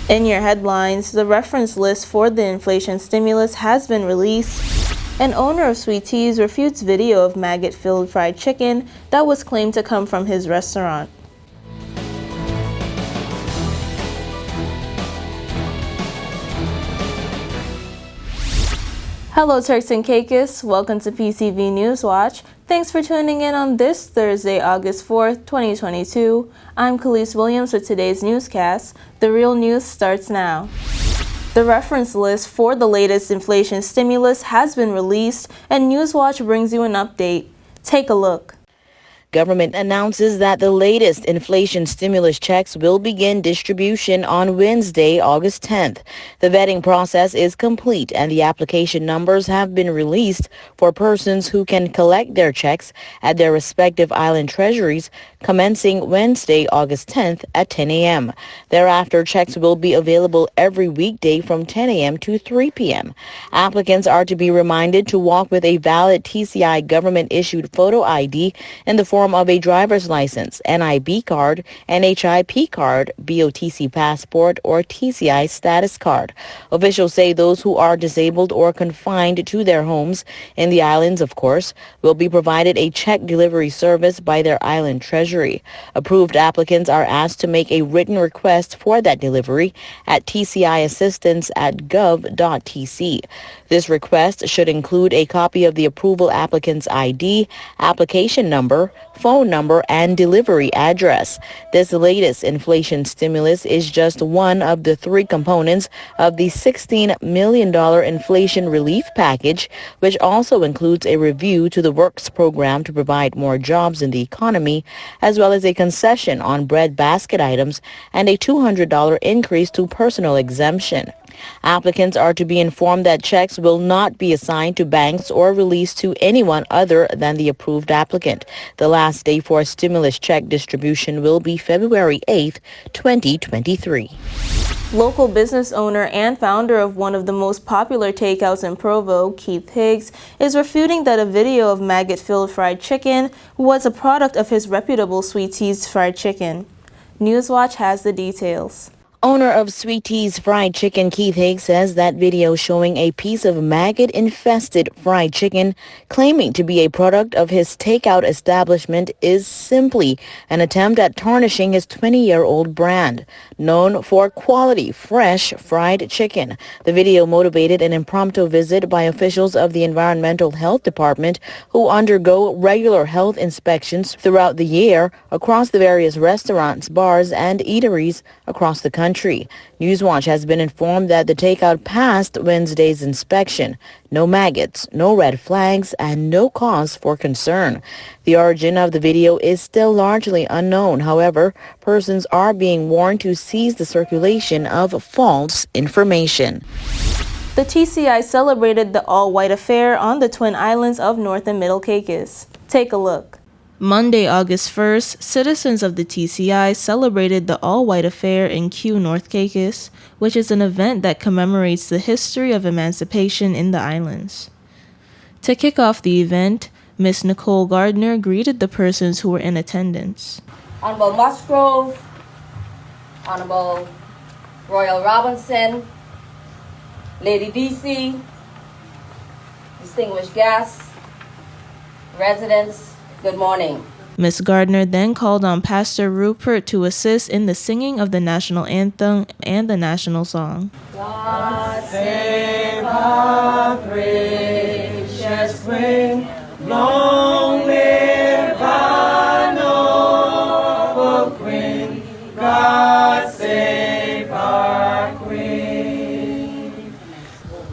In your headlines, the reference list for the inflation stimulus has been released. An owner of Sweet Teas refutes video of maggot-filled fried chicken that was claimed to come from his restaurant. Hello Turks and Caicos, welcome to PCV News Watch. Thanks for tuning in on this Thursday, August 4th, 2022. I'm Khalees Williams with today's newscast. The real news starts now. The reference list for the latest inflation stimulus has been released, and Newswatch brings you an update. Take a look. Government announces that the latest inflation stimulus checks will begin distribution on Wednesday, August 10th. The vetting process is complete and the application numbers have been released for persons who can collect their checks at their respective island treasuries commencing Wednesday, August 10th at 10 a.m. Thereafter, checks will be available every weekday from 10 a.m. to 3 p.m. Applicants are to be reminded to walk with a valid TCI government-issued photo ID in the form of a driver's license, NIB card, NHIP card, BOTC passport, or TCI status card. Officials say those who are disabled or confined to their homes in the islands, of course, will be provided a check delivery service by their island treasury. Approved applicants are asked to make a written request for that delivery at tciassistance@gov.tc. This request should include a copy of the approval applicant's ID, application number, phone number, and delivery address. This latest inflation stimulus is just one of the three components of the $16 million inflation relief package, which also includes a review to the Works program to provide more jobs in the economy, as well as a concession on bread basket items and a $200 increase to personal exemption. Applicants are to be informed that checks will not be assigned to banks or released to anyone other than the approved applicant. The last day for stimulus check distribution will be February 8th, 2023. Local business owner and founder of one of the most popular takeouts in Provo, Keith Higgs, is refuting that a video of maggot-filled fried chicken was a product of his reputable Sweet Teas fried chicken. Newswatch has the details. Owner of Sweet Teas Fried Chicken, Keith Higgs, says that video showing a piece of maggot-infested fried chicken claiming to be a product of his takeout establishment is simply an attempt at tarnishing his 20-year-old brand, known for quality, fresh fried chicken. The video motivated an impromptu visit by officials of the Environmental Health Department who undergo regular health inspections throughout the year across the various restaurants, bars, and eateries across the country. Newswatch has been informed that the takeout passed Wednesday's inspection. No maggots, no red flags, and no cause for concern. The origin of the video is still largely unknown. However, persons are being warned to cease the circulation of false information. The TCI celebrated the all-white affair on the Twin Islands of North and Middle Caicos. Take a look. Monday, August 1st, citizens of the TCI celebrated the all-white affair in Kew, North Caicos, which is an event that commemorates the history of emancipation in the islands. To kick off the event, Miss Nicole Gardner greeted the persons who were in attendance. Honorable Musgrove, Honorable Royal Robinson, Lady DC, distinguished guests, residents, good morning. Ms. Gardner then called on Pastor Rupert to assist in the singing of the national anthem and the national song. God save our gracious Queen, long live our noble Queen. God save our Queen.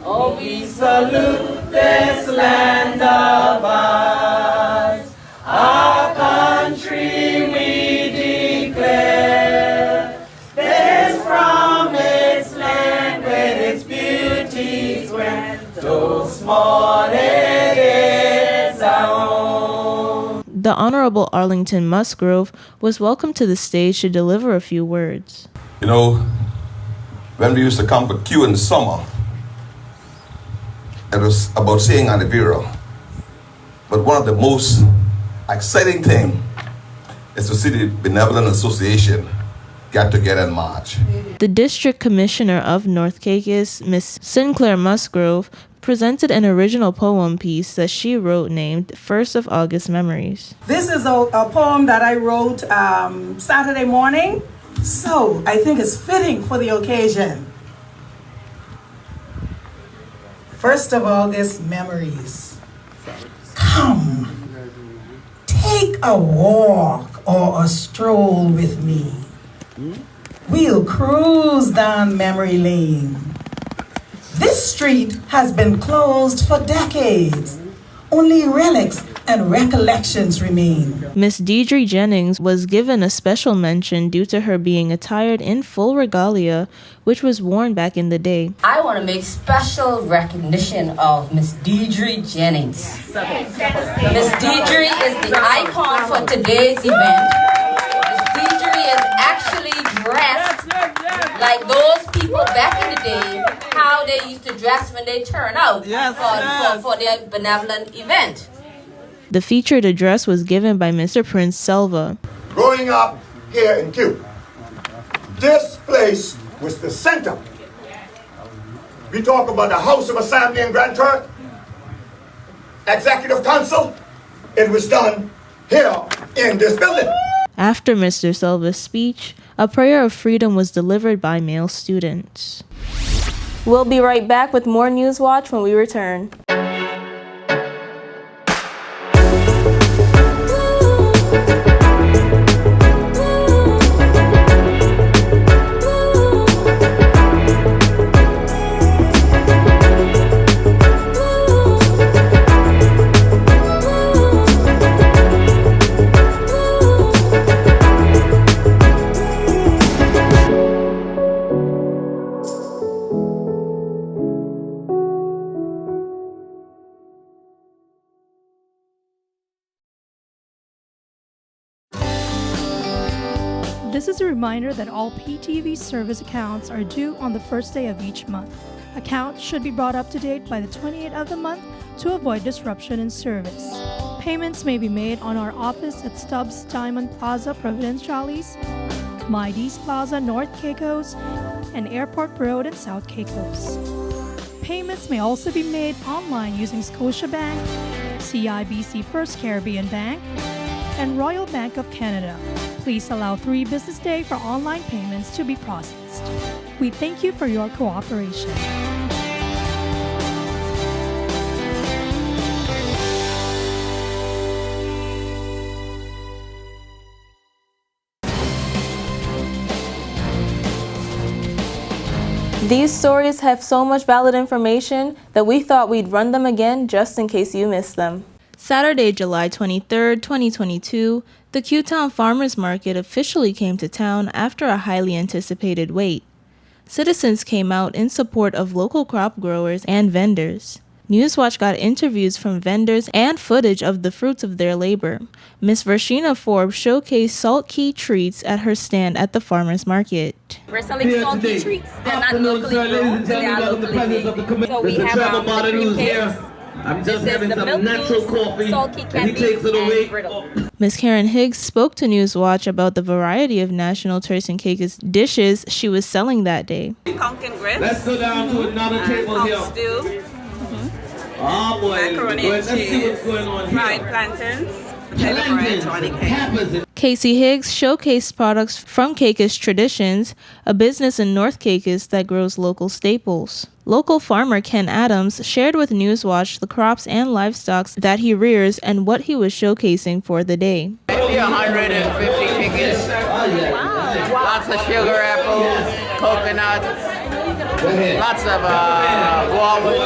Oh, we salute this land of ours. Our country we declare, this promised land with its beauties when though small it is our own. The Honorable Arlington Musgrove was welcomed to the stage to deliver a few words. You know, when we used to come to Kew in the summer, it was about seeing Anivira. But one of the most exciting thing is to see the Benevolent Association got together and march. The District Commissioner of North Caicos, Miss Sinclair Musgrove, presented an original poem piece that she wrote named 1st of August Memories. This is a poem that I wrote Saturday morning, so I think it's fitting for the occasion. 1st of August Memories. Come, take a walk or a stroll with me. We'll cruise down memory lane. This street has been closed for decades. Only relics and recollections remain. Miss Deidre Jennings was given a special mention due to her being attired in full regalia, which was worn back in the day. I want to make special recognition of Miss Deidre Jennings. Miss Deidre is the icon for today's event. Miss Deidre is actually dressed like those people back in the day, how they used to dress when they turn out for their benevolent event. The featured address was given by Mr. Prince Selva. Growing up here in Cuba, this place was the center. We talk about the House of Assembly in Grand Turk, Executive Council. It was done here in this building. After Mr. Selva's speech, a prayer of freedom was delivered by male students. We'll be right back with more News Watch when we return. This is a reminder that all PTV service accounts are due on the first day of each month. Accounts should be brought up to date by the 28th of the month to avoid disruption in service. Payments may be made on our office at Stubbs Diamond Plaza, Providenciales, Mides Plaza, North Caicos, and Airport Road in South Caicos. Payments may also be made online using Scotiabank, CIBC First Caribbean Bank, and Royal Bank of Canada. Please allow 3 business days for online payments to be processed. We thank you for your cooperation. These stories have so much valid information that we thought we'd run them again just in case you missed them. Saturday, July 23rd, 2022, the Q-Town Farmers Market officially came to town after a highly anticipated wait. Citizens came out in support of local crop growers and vendors. Newswatch got interviews from vendors and footage of the fruits of their labor. Miss Vershina Forbes showcased Salt Key treats at her stand at the farmers market. We're selling salty treats. They're not locally grown, they are locally made. So we have the cream cakes. I'm just having some natural coffee, and he takes it away. Ms. Karen Higgs spoke to Newswatch about the variety of National Turks and Caicos dishes she was selling that day. Pumpkin grits. Let's go down to another table here. Stew. Oh boy, Macaroni and let's see cheese. what's going on here. Fried plantains. Potato bread, Johnny cake. Casey Higgs showcased products from Caicos Traditions, a business in North Caicos that grows local staples. Local farmer Ken Adams shared with Newswatch the crops and livestock that he rears and what he was showcasing for the day. Maybe 150 chickens. Wow. Lots of sugar apples, coconut, lots of guavas,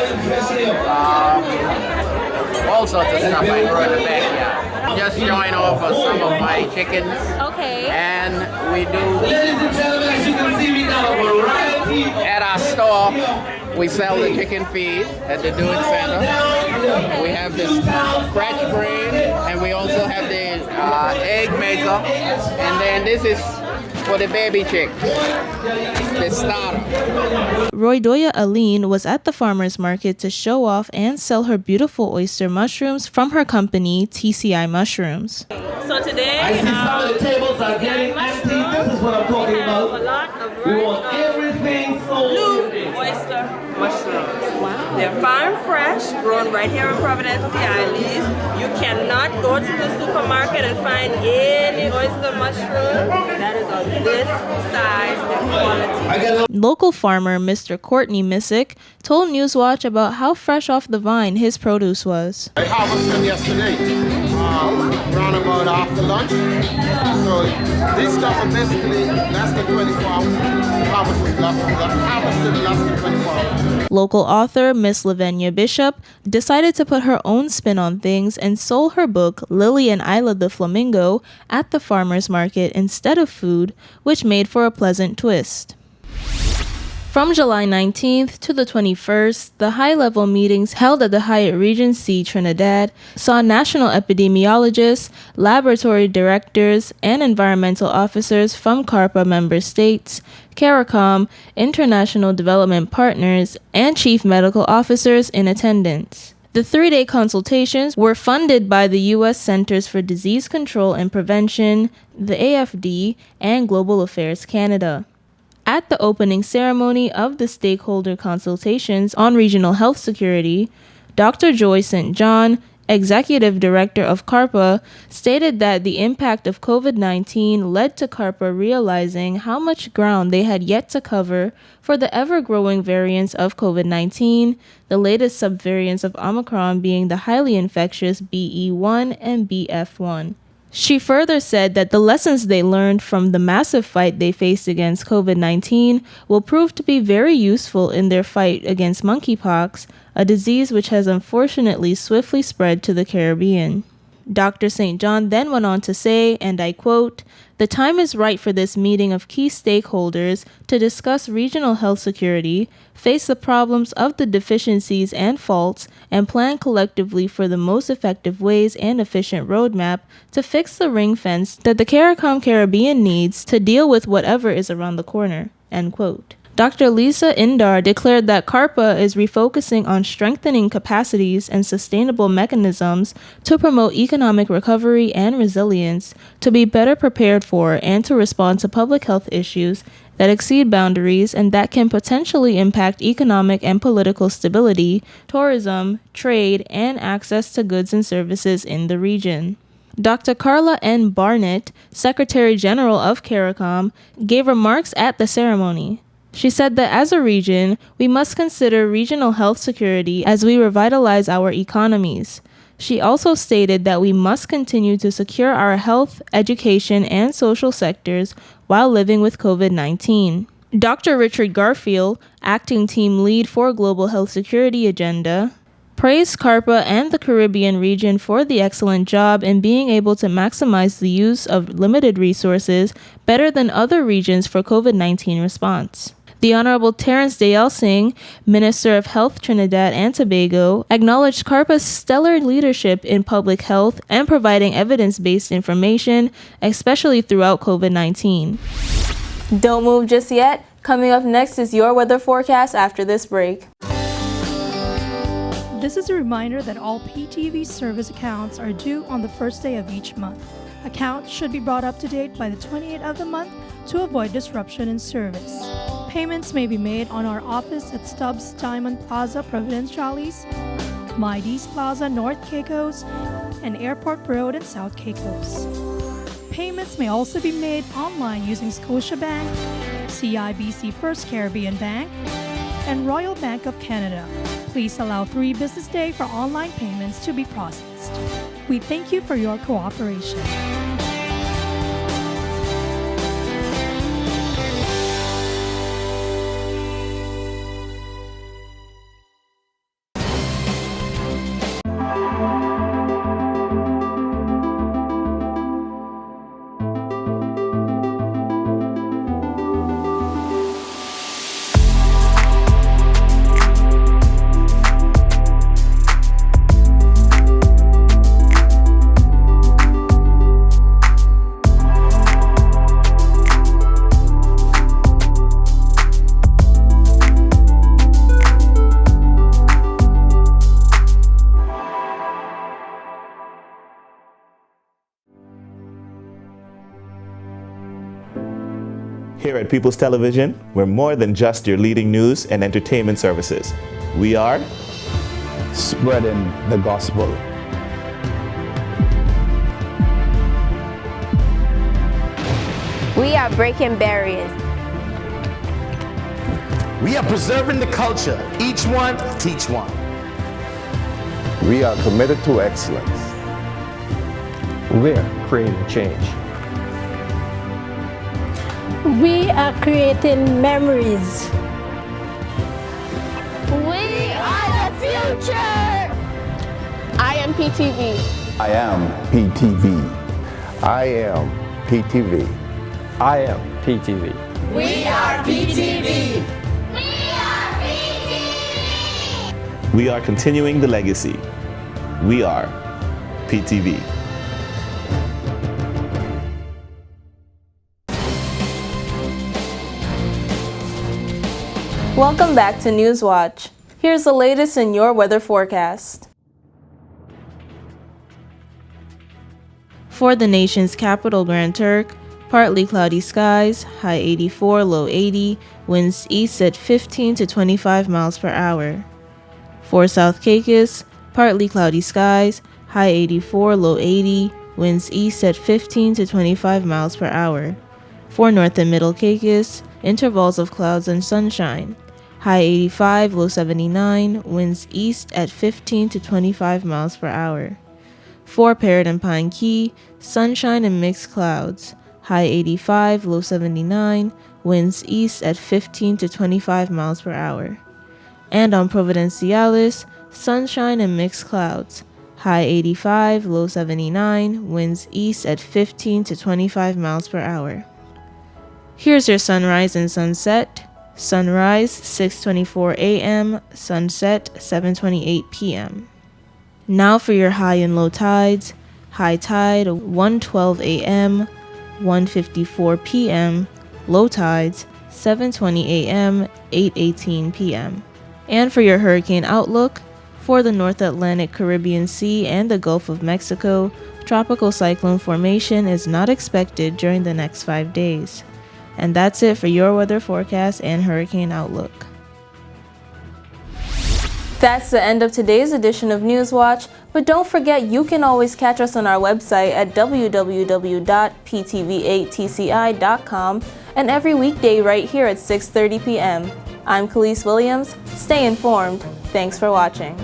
all sorts of stuff I grow in the backyard. Just showing off some of my chickens. Okay. And we do, Ladies and gentlemen, as you can see, we got a variety at our store, we sell the chicken feed at the Do It Center. We have this scratch brain, and we also have the egg maker. And then this is for the baby chick, the starter. Roydoya Aline was at the farmer's market to show off and sell her beautiful oyster mushrooms from her company, TCI Mushrooms. So today, I see some of the tables are getting empty. This is what I'm talking about. They're farm fresh, grown right here in Providence, the Isles. You cannot go to the supermarket and find any oyster mushroom that is of this size and quality. Local farmer Mr. Courtney Missick told Newswatch about how fresh off the vine his produce was. I harvested them yesterday, around about after lunch. So this stuff is basically less than 24 hours. Harvested less than 24 hours. Local author Miss Lavenia Bishop decided to put her own spin on things and sold her book Lily and Isla the Flamingo at the farmer's market instead of food, which made for a pleasant twist. From July 19th to the 21st, the high-level meetings held at the Hyatt Regency Trinidad saw national epidemiologists, laboratory directors, and environmental officers from CARPA member states, CARICOM, international development partners, and chief medical officers in attendance. The 3-day consultations were funded by the U.S. Centers for Disease Control and Prevention, the AFD, and Global Affairs Canada. At the opening ceremony of the stakeholder consultations on regional health security, Dr. Joy St. John, Executive Director of CARPA, stated that the impact of COVID-19 led to CARPA realizing how much ground they had yet to cover for the ever-growing variants of COVID-19, the latest subvariants of Omicron being the highly infectious BE1 and BF1. She further said that the lessons they learned from the massive fight they faced against COVID-19 will prove to be very useful in their fight against monkeypox, a disease which has unfortunately swiftly spread to the Caribbean. Dr. St. John then went on to say, and I quote, "The time is right for this meeting of key stakeholders to discuss regional health security, face the problems of the deficiencies and faults, and plan collectively for the most effective ways and efficient roadmap to fix the ring fence that the CARICOM Caribbean needs to deal with whatever is around the corner." End quote. Dr. Lisa Indar declared that CARPA is refocusing on strengthening capacities and sustainable mechanisms to promote economic recovery and resilience, to be better prepared for and to respond to public health issues that exceed boundaries and that can potentially impact economic and political stability, tourism, trade, and access to goods and services in the region. Dr. Carla N. Barnett, Secretary General of CARICOM, gave remarks at the ceremony. She said that as a region, we must consider regional health security as we revitalize our economies. She also stated that we must continue to secure our health, education, and social sectors while living with COVID-19. Dr. Richard Garfield, acting team lead for Global Health Security Agenda, praised CARPA and the Caribbean region for the excellent job in being able to maximize the use of limited resources better than other regions for COVID-19 response. The Honorable Terrence Dayal Singh, Minister of Health Trinidad and Tobago, acknowledged CARPA's stellar leadership in public health and providing evidence-based information, especially throughout COVID-19. Don't move just yet. Coming up next is your weather forecast after this break. This is a reminder that all PTV service accounts are due on the first day of each month. Accounts should be brought up to date by the 28th of the month to avoid disruption in service. Payments may be made on our office at Stubbs Diamond Plaza, Providenciales, Mides Plaza, North Caicos, and Airport Road in South Caicos. Payments may also be made online using Scotiabank, CIBC First Caribbean Bank, and Royal Bank of Canada. Please allow 3 business days for online payments to be processed. We thank you for your cooperation. Here at People's Television, we're more than just your leading news and entertainment services. We are spreading the gospel. We are breaking barriers. We are preserving the culture. Each one, teach one. We are committed to excellence. We're creating change. We are creating memories. We are the future. I am PTV. I am PTV. I am PTV. I am PTV. We are PTV. We are continuing the legacy. We are PTV. Welcome back to Newswatch. Here's the latest in your weather forecast. For the nation's capital, Grand Turk, partly cloudy skies, high 84, low 80, winds east at 15 to 25 miles per hour. For South Caicos, partly cloudy skies, high 84, low 80, winds east at 15 to 25 miles per hour. For North and Middle Caicos, intervals of clouds and sunshine, high 85, low 79, winds east at 15 to 25 miles per hour. For Parrot and Pine Key, sunshine and mixed clouds, high 85, low 79, winds east at 15 to 25 miles per hour. And on Providenciales, sunshine and mixed clouds, high 85, low 79, winds east at 15 to 25 miles per hour. Here's your sunrise and sunset. Sunrise 6:24 a.m., sunset 7:28 p.m. Now for your high and low tides. High tide 1:12 a.m., 1:54 p.m., low tides 7:20 a.m., 8:18 p.m. And for your hurricane outlook, for the North Atlantic Caribbean Sea and the Gulf of Mexico, tropical cyclone formation is not expected during the next 5 days. And that's it for your weather forecast and hurricane outlook. That's the end of today's edition of Newswatch, but don't forget you can always catch us on our website at www.ptv8tci.com and every weekday right here at 6:30 p.m. I'm Khalees Williams. Stay informed. Thanks for watching.